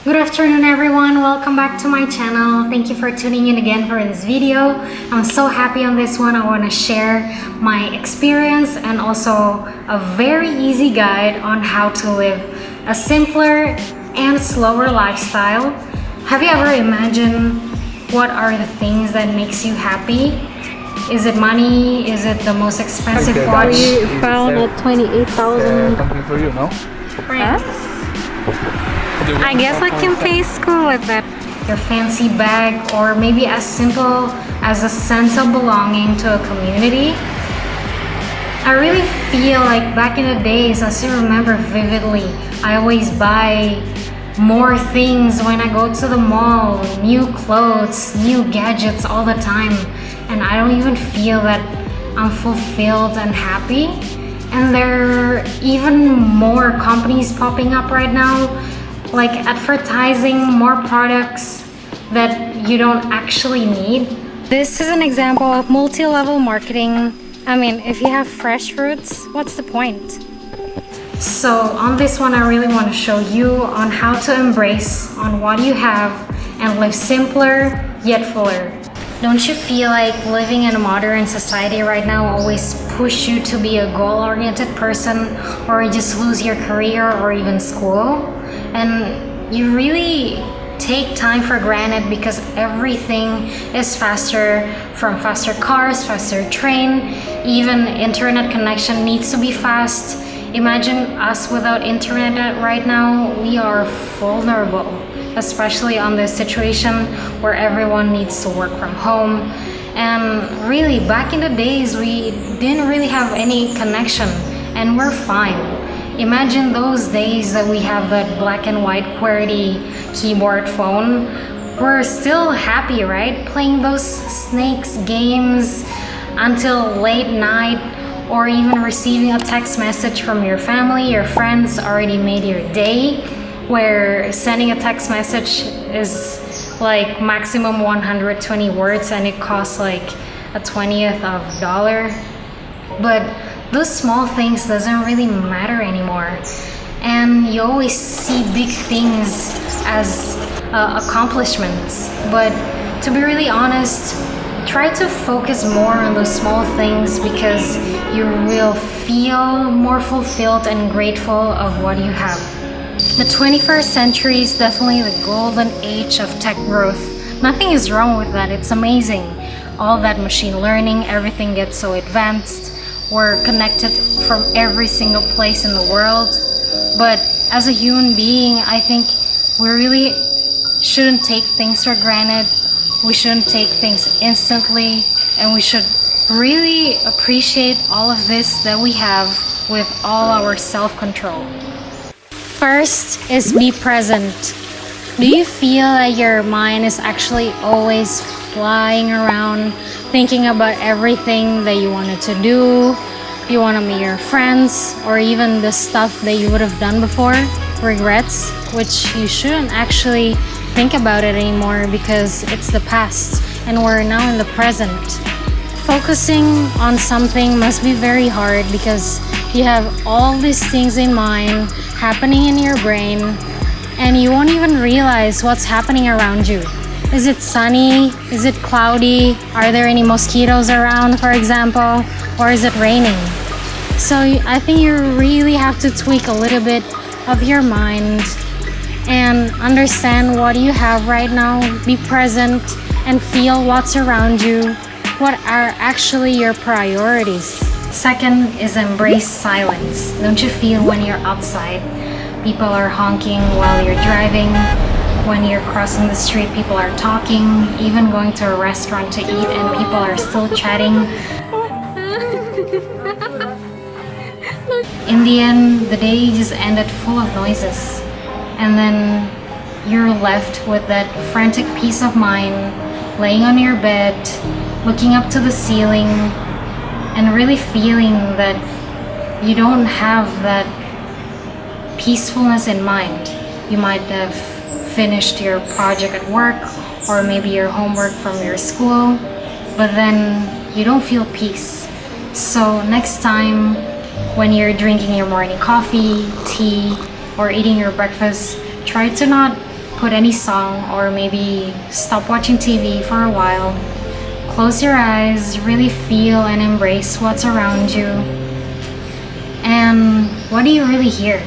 Good afternoon everyone, welcome back to my channel. Thank you for tuning in again for this video. I'm so happy on this one. I want to share my experience and also a very easy guide on how to live a simpler and slower lifestyle. Have you ever imagined what are the things that makes you happy? Is it money? Is it the most expensive watch? We found at 28,000. Something for you, no? Right. I guess I can pay school with that. Your fancy bag, or maybe as simple as a sense of belonging to a community. I really feel like back in the days, I still remember vividly, I always buy more things when I go to the mall, new clothes, new gadgets all the time, and I don't even feel that I'm fulfilled and happy. And there are even more companies popping up right now, like advertising more products that you don't actually need. This is an example of multi-level marketing. I mean, if you have fresh fruits, what's the point? So on this one, I really want to show you on how to embrace on what you have and live simpler yet fuller. Don't you feel like living in a modern society right now always push you to be a goal-oriented person, or just lose your career or even school? And you really take time for granted because everything is faster, from faster cars, faster train, even internet connection needs to be fast. Imagine us without internet right now. We are vulnerable, especially on this situation where everyone needs to work from home. And really, back in the days, we didn't really have any connection and we're fine. Imagine those days that we have that black and white QWERTY keyboard phone. We're still happy, right? Playing those snakes games until late night, or even receiving a text message from your family. Your friends already made your day, where sending a text message is like maximum 120 words and it costs like a 20th of a dollar. But those small things doesn't really matter anymore, and you always see big things as accomplishments. But to be really honest, try to focus more on those small things, because you will feel more fulfilled and grateful of what you have. The 21st century is definitely the golden age of tech growth. Nothing is wrong with that, it's amazing. All that machine learning, everything gets so advanced. We're connected from every single place in the world. But as a human being, I think we really shouldn't take things for granted. We shouldn't take things instantly, and we should really appreciate all of this that we have with all our self-control. First is be present. Do you feel that your mind is actually always flying around, thinking about everything that you wanted to do, you want to meet your friends, or even the stuff that you would have done before, regrets, which you shouldn't actually think about it anymore because it's the past and we're now in the present. Focusing on something must be very hard because you have all these things in mind happening in your brain, and you won't even realize what's happening around you. Is it sunny? Is it cloudy? Are there any mosquitoes around, for example? Or is it raining? So I think you really have to tweak a little bit of your mind and understand what you have right now. Be present and feel what's around you. What are actually your priorities? Second is embrace silence. Don't you feel when you're outside, people are honking while you're driving? When you're crossing the street, people are talking, even going to a restaurant to eat and people are still chatting. In the end, the day just ended full of noises. And then you're left with that frantic peace of mind, laying on your bed, looking up to the ceiling, and really feeling that you don't have that peacefulness in mind. You might have finished your project at work, or maybe your homework from your school, but then you don't feel peace. So next time when you're drinking your morning coffee, tea, or eating your breakfast, try to not put any song or maybe stop watching TV for a while. Close your eyes, really feel and embrace what's around you. And what do you really hear?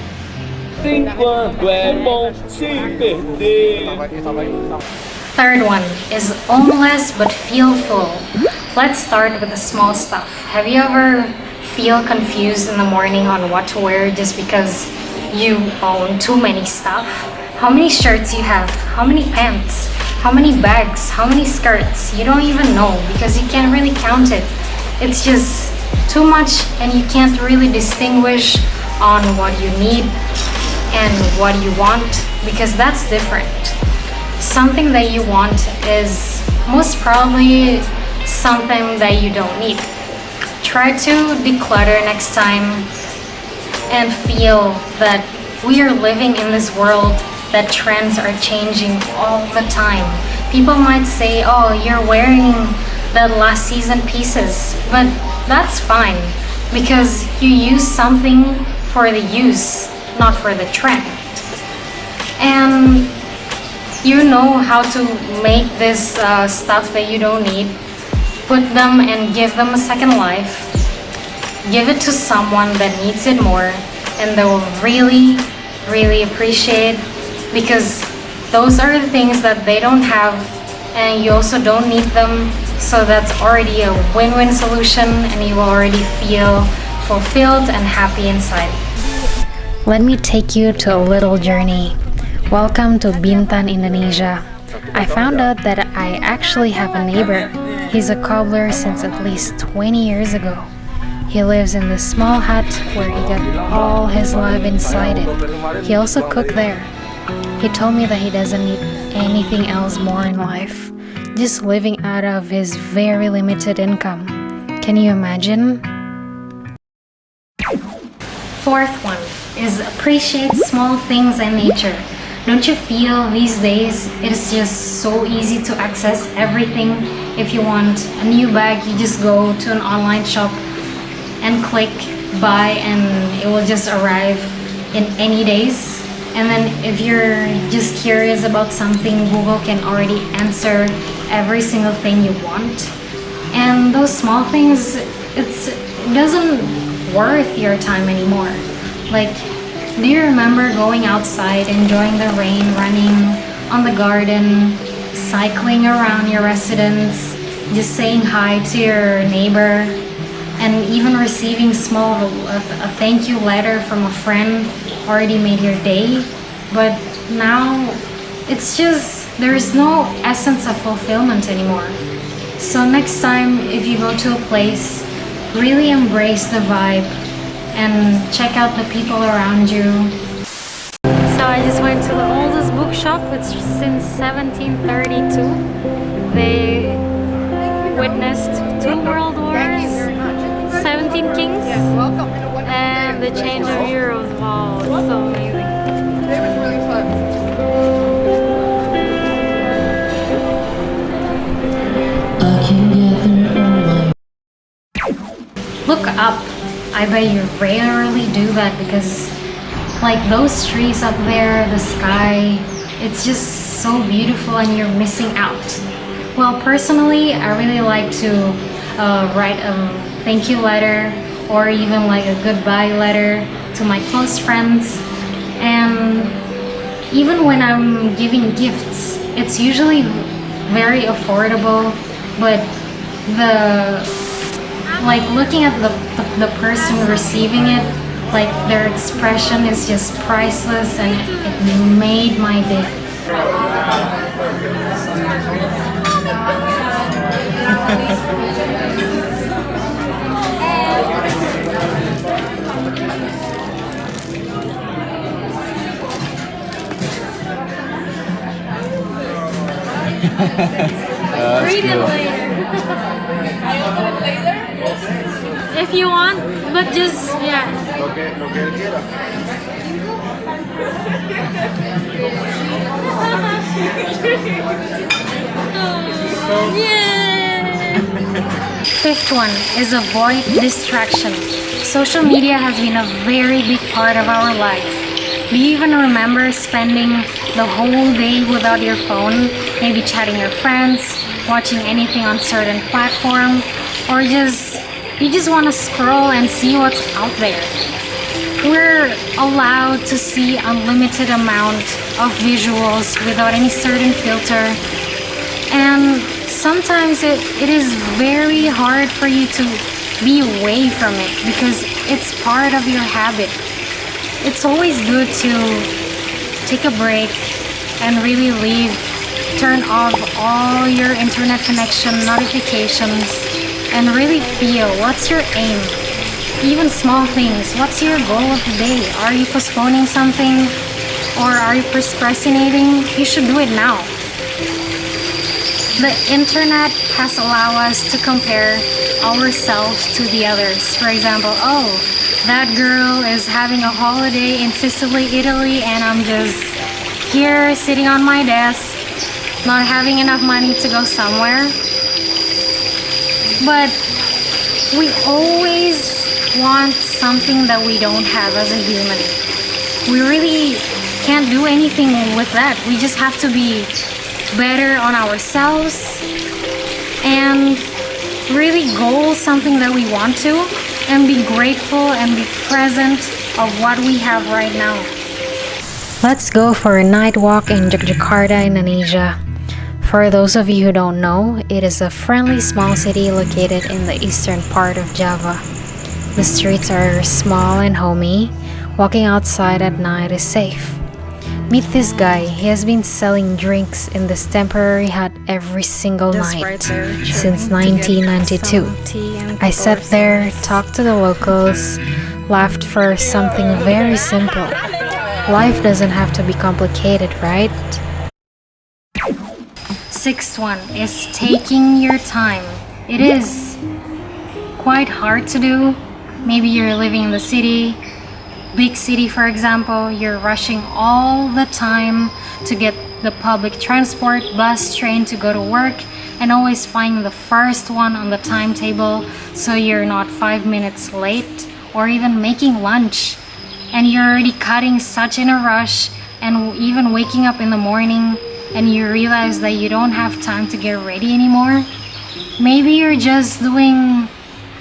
Third one is homeless but feel full. Let's start with the small stuff. Have you ever feel confused in the morning on what to wear just because you own too many stuff? How many shirts you have? How many pants? How many bags? How many skirts? You don't even know because you can't really count it. It's just too much and you can't really distinguish on what you need and what you want, because that's different. Something that you want is most probably something that you don't need. Try to declutter next time and feel that we are living in this world that trends are changing all the time. People might say, oh, you're wearing the last season pieces, but that's fine because you use something for the use, not for the trend. And you know how to make this stuff that you don't need, put them and give them a second life, give it to someone that needs it more, and they will really, really appreciate, because those are the things that they don't have and you also don't need them. So that's already a win-win solution and you will already feel fulfilled and happy inside. Let me take you to a little journey. Welcome to Bintan, Indonesia. I found out that I actually have a neighbor. He's a cobbler since at least 20 years ago. He lives in this small hut where he got all his life inside it. He also cooked there. He told me that he doesn't need anything else more in life, just living out of his very limited income. Can you imagine? Fourth one is appreciate small things in nature. Don't you feel these days it is just so easy to access everything? If you want a new bag, you just go to an online shop and click buy and it will just arrive in any days. And then if you're just curious about something, Google can already answer every single thing you want. And those small things, it doesn't worth your time anymore. Like, do you remember going outside, enjoying the rain, running on the garden, cycling around your residence, just saying hi to your neighbor, and even receiving a thank you letter from a friend already made your day? But now it's just, there's no essence of fulfillment anymore. So next time if you go to a place, really embrace the vibe and check out the people around you. So I just went to the oldest bookshop, which since 1732. They witnessed 2 world wars, 17 kings, and the change of euros. Wow, it's so amazing. It was really fun. Look up. I bet you rarely do that because like those trees up there, the sky, it's just so beautiful and you're missing out. Well, personally, I really like to write a thank you letter or even like a goodbye letter to my close friends. And even when I'm giving gifts, it's usually very affordable, but like looking at the person receiving it, like their expression is just priceless and it made my day. Read it later. If you want, but just, yeah. Yay! Fifth one is avoid distraction. Social media has been a very big part of our life. Do you even remember spending the whole day without your phone? Maybe chatting your friends, watching anything on certain platform, or you just want to scroll and see what's out there. We're allowed to see unlimited amount of visuals without any certain filter, and sometimes it is very hard for you to be away from it because it's part of your habit. It's always good to take a break and really leave, turn off all your internet connection notifications, and really feel what's your aim. Even small things. What's your goal of the day? Are you postponing something or are you procrastinating? You should do it now. The internet has allowed us to compare ourselves to the others. For example, oh, that girl is having a holiday in Sicily, Italy, and I'm just here sitting on my desk, not having enough money to go somewhere. But we always want something that we don't have as a human. We really can't do anything with that. We just have to be better on ourselves and really goal something that we want to, and be grateful and be present of what we have right now. Let's go for a night walk in Jakarta, Indonesia. For those of you who don't know, it is a friendly small city located in the eastern part of Java. The streets are small and homey. Walking outside at night is safe. Meet this guy. He has been selling drinks in this temporary hut every single night since 1992. I sat there, talked to the locals, laughed for something very simple. Life doesn't have to be complicated, right? Sixth one is taking your time. It is quite hard to do. Maybe you're living in the city, big city for example, you're rushing all the time to get the public transport, bus, train to go to work, and always finding the first one on the timetable so you're not 5 minutes late, or even making lunch and you're already cutting such in a rush, and even waking up in the morning and you realize that you don't have time to get ready anymore. Maybe you're just doing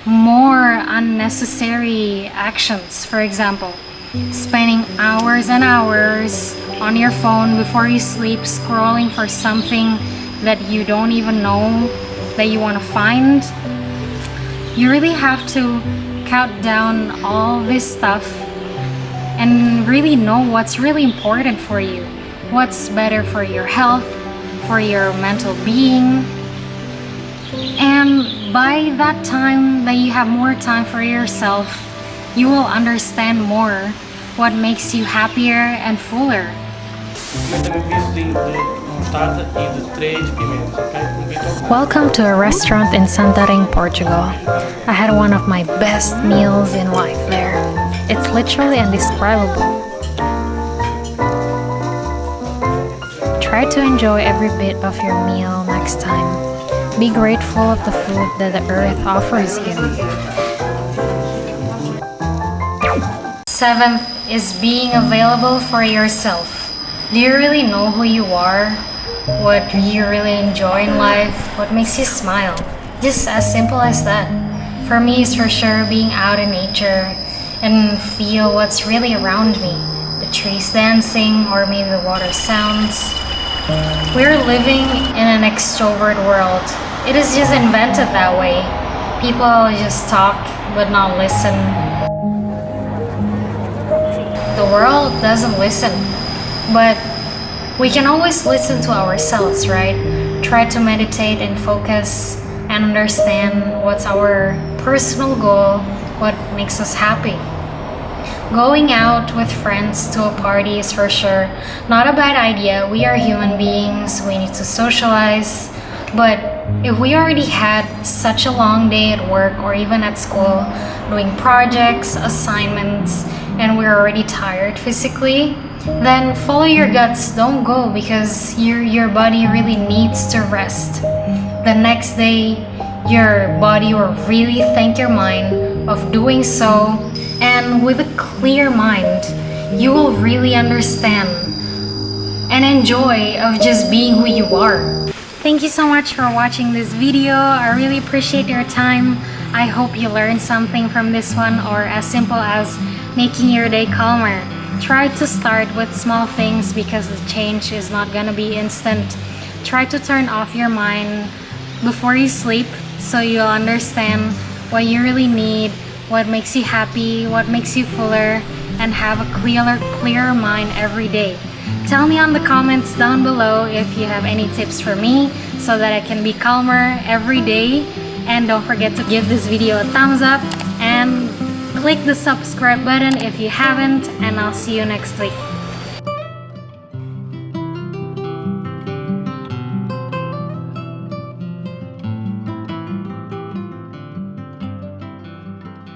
more unnecessary actions. For example, spending hours and hours on your phone before you sleep, scrolling for something that you don't even know that you want to find. You really have to cut down all this stuff and really know what's really important for you, what's better for your health, for your mental being. And by that time that you have more time for yourself, you will understand more what makes you happier and fuller. Welcome to a restaurant in Santarém, Portugal. I had one of my best meals in life there. It's literally indescribable. Try to enjoy every bit of your meal next time. Be grateful of the food that the earth offers you. Seventh is being available for yourself. Do you really know who you are? What do you really enjoy in life? What makes you smile? Just as simple as that. For me, it's for sure being out in nature and feel what's really around me. The trees dancing, or maybe the water sounds. We're living in an extrovert world. It is just invented that way. People just talk but not listen. The world doesn't listen, but we can always listen to ourselves, right? Try to meditate and focus and understand what's our personal goal, what makes us happy. Going out with friends to a party is for sure not a bad idea. We are human beings, we need to socialize. But if we already had such a long day at work or even at school, doing projects, assignments, and we're already tired physically, then follow your guts, don't go, because your body really needs to rest. The next day, your body will really thank your mind of doing so, and with a clear mind, you will really understand and enjoy of just being who you are. Thank you so much for watching this video. I really appreciate your time. I hope you learned something from this one, or as simple as making your day calmer. Try to start with small things because the change is not gonna be instant. Try to turn off your mind before you sleep so you'll understand what you really need, what makes you happy, what makes you fuller, and have a clearer mind every day. Tell me on the comments down below if you have any tips for me so that I can be calmer every day. And don't forget to give this video a thumbs up and click the subscribe button if you haven't, and I'll see you next week.